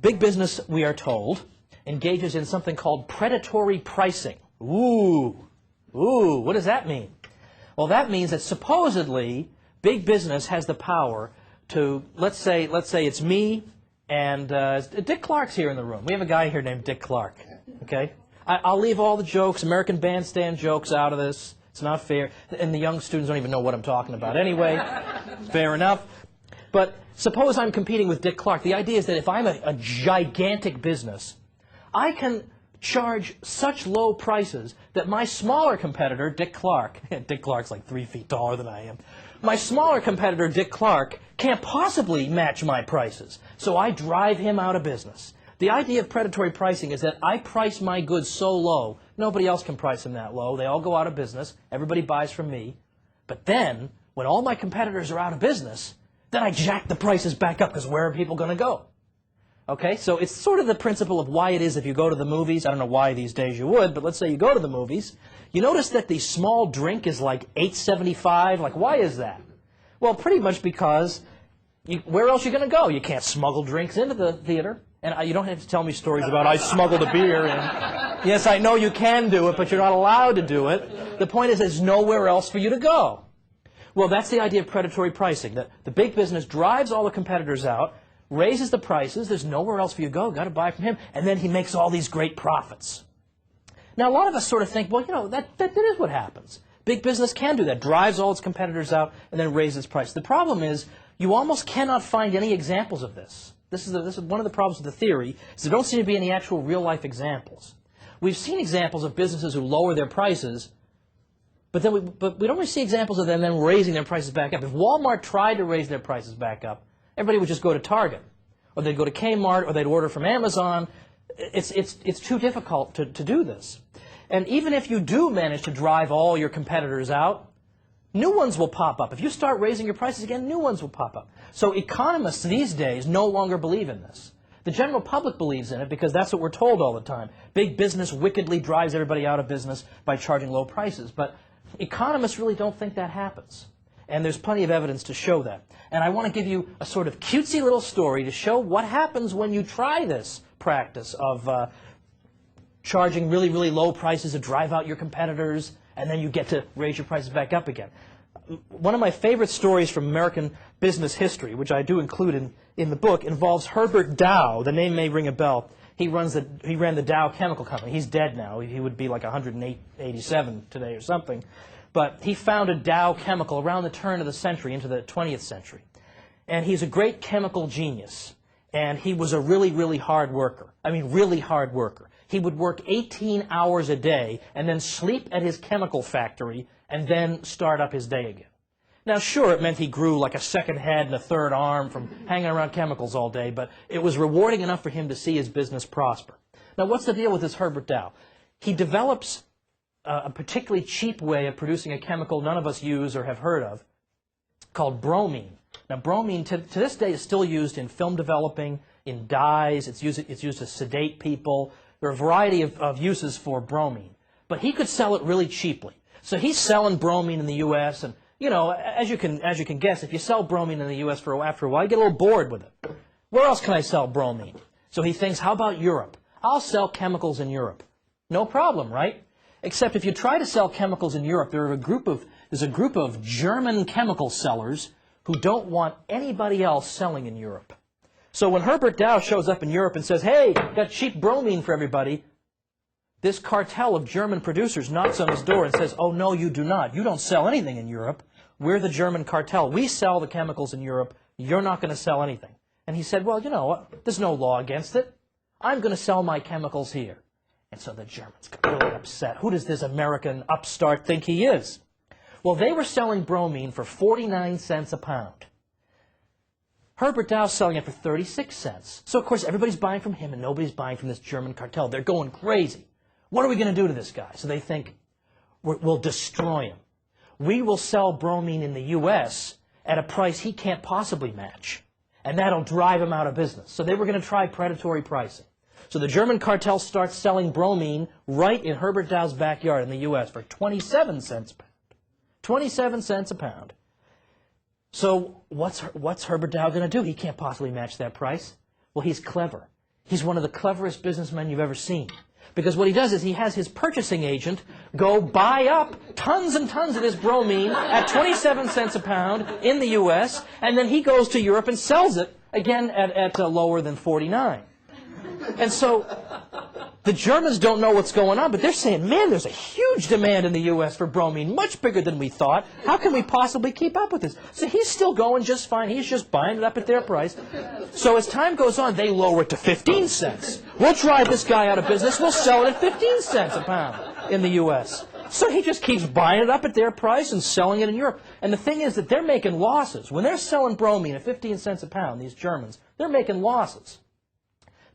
Big business, we are told, engages in something called predatory pricing. Ooh, what does that mean? Well, that means that supposedly big business has the power to, let's say it's me and Dick Clark's here in the room. We have a guy here named Dick Clark, okay? I'll leave all the jokes, American Bandstand jokes out of this. It's not fair. And the young students don't even know what I'm talking about anyway. Fair enough. But suppose I'm competing with Dick Clark. The idea is that if I'm a gigantic business, I can charge such low prices that my smaller competitor, Dick Clark, Dick Clark's like 3 feet taller than I am, my smaller competitor, Dick Clark, can't possibly match my prices. So I drive him out of business. The idea of predatory pricing is that I price my goods so low, nobody else can price them that low. They all go out of business. Everybody buys from me. But then, when all my competitors are out of business, then I jack the prices back up, because where are people going to go? Okay, so it's sort of the principle of why it is if you go to the movies. I don't know why these days you would, but let's say you go to the movies. You notice that the small drink is like $8.75. Like, why is that? Well, pretty much because where else are you going to go? You can't smuggle drinks into the theater. And you don't have to tell me stories about I smuggled a beer in. Yes, I know you can do it, but you're not allowed to do it. The point is there's nowhere else for you to go. Well, that's the idea of predatory pricing. That the big business drives all the competitors out, raises the prices, there's nowhere else for you to go, got to buy from him, and then he makes all these great profits. Now, a lot of us sort of think, well, you know, that is what happens. Big business can do that, drives all its competitors out, and then raises price. The problem is you almost cannot find any examples of this. This is one of the problems with the theory, is there don't seem to be any actual real-life examples. We've seen examples of businesses who lower their prices, but we don't really see examples of them then raising their prices back up. If Walmart tried to raise their prices back up, everybody would just go to Target, or they'd go to Kmart, or they'd order from Amazon. It's too difficult to do this. And even if you do manage to drive all your competitors out, new ones will pop up. If you start raising your prices again, new ones will pop up. So economists these days no longer believe in this. The general public believes in it because that's what we're told all the time. Big business wickedly drives everybody out of business by charging low prices. But economists really don't think that happens. And there's plenty of evidence to show that. And I want to give you a sort of cutesy little story to show what happens when you try this practice of charging really, really low prices to drive out your competitors, and then you get to raise your prices back up again. One of my favorite stories from American business history, which I do include in the book, involves Herbert Dow. The name may ring a bell. He ran the Dow Chemical Company. He's dead now. He would be like 187 today or something. But he founded Dow Chemical around the turn of the century, into the 20th century. And he's a great chemical genius. And he was a really, really hard worker. I mean, really hard worker. He would work 18 hours a day and then sleep at his chemical factory and then start up his day again. Now, sure, it meant he grew like a second head and a third arm from hanging around chemicals all day, but it was rewarding enough for him to see his business prosper. Now, what's the deal with this Herbert Dow? He develops a particularly cheap way of producing a chemical none of us use or have heard of called bromine. Now, bromine to this day is still used in film developing, in dyes. It's used to sedate people. There are a variety of uses for bromine. But he could sell it really cheaply. So he's selling bromine in the U.S. and, you know, as you can guess, if you sell bromine in the U.S. after a while, you get a little bored with it. Where else can I sell bromine? So he thinks, how about Europe? I'll sell chemicals in Europe. No problem, right? Except if you try to sell chemicals in Europe, there's a group of German chemical sellers who don't want anybody else selling in Europe. So when Herbert Dow shows up in Europe and says, hey, got cheap bromine for everybody, this cartel of German producers knocks on his door and says, oh, no, you do not. You don't sell anything in Europe. We're the German cartel. We sell the chemicals in Europe. You're not going to sell anything. And he said, well, you know, there's no law against it. I'm going to sell my chemicals here. And so the Germans got really upset. Who does this American upstart think he is? Well, they were selling bromine for 49 cents a pound. Herbert Dow's selling it for 36 cents. So, of course, everybody's buying from him and nobody's buying from this German cartel. They're going crazy. What are we going to do to this guy? So they think, we'll destroy him. We will sell bromine in the U.S. at a price he can't possibly match. And that'll drive him out of business. So they were going to try predatory pricing. So the German cartel starts selling bromine right in Herbert Dow's backyard in the U.S. for 27 cents a pound. 27 cents a pound. So what's Herbert Dow going to do? He can't possibly match that price. Well, he's clever. He's one of the cleverest businessmen you've ever seen. Because what he does is he has his purchasing agent go buy up tons and tons of this bromine at 27 cents a pound in the U.S., and then he goes to Europe and sells it, again, at lower than 49. And so the Germans don't know what's going on, but they're saying, man, there's a huge demand in the U.S. for bromine, much bigger than we thought. How can we possibly keep up with this? So he's still going just fine. He's just buying it up at their price. So as time goes on, they lower it to 15 cents. We'll drive this guy out of business. We'll sell it at 15 cents a pound in the U.S. So he just keeps buying it up at their price and selling it in Europe. And the thing is that they're making losses. When they're selling bromine at 15 cents a pound, these Germans, they're making losses.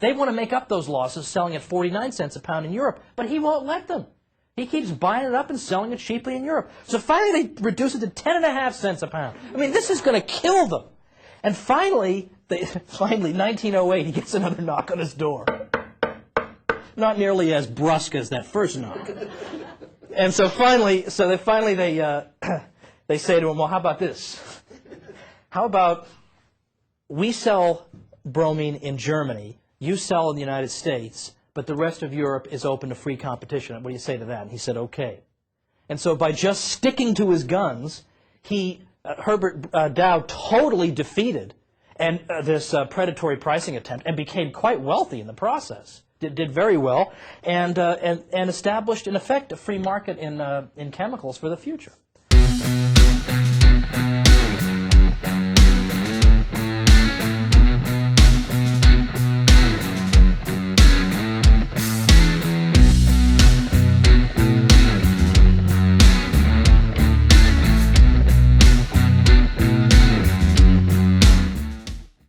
They want to make up those losses selling at 49 cents a pound in Europe, but he won't let them. He keeps buying it up and selling it cheaply in Europe. So finally they reduce it to 10.5 cents a pound. I mean, this is going to kill them. And finally, 1908, he gets another knock on his door. Not nearly as brusque as that first knock. And so finally, they say to him, well, how about this? How about we sell bromine in Germany, you sell in the United States, but the rest of Europe is open to free competition. What do you say to that? And he said, okay. And so by just sticking to his guns, Herbert Dow totally defeated this predatory pricing attempt and became quite wealthy in the process. Did very well and established, in effect, a free market in chemicals for the future.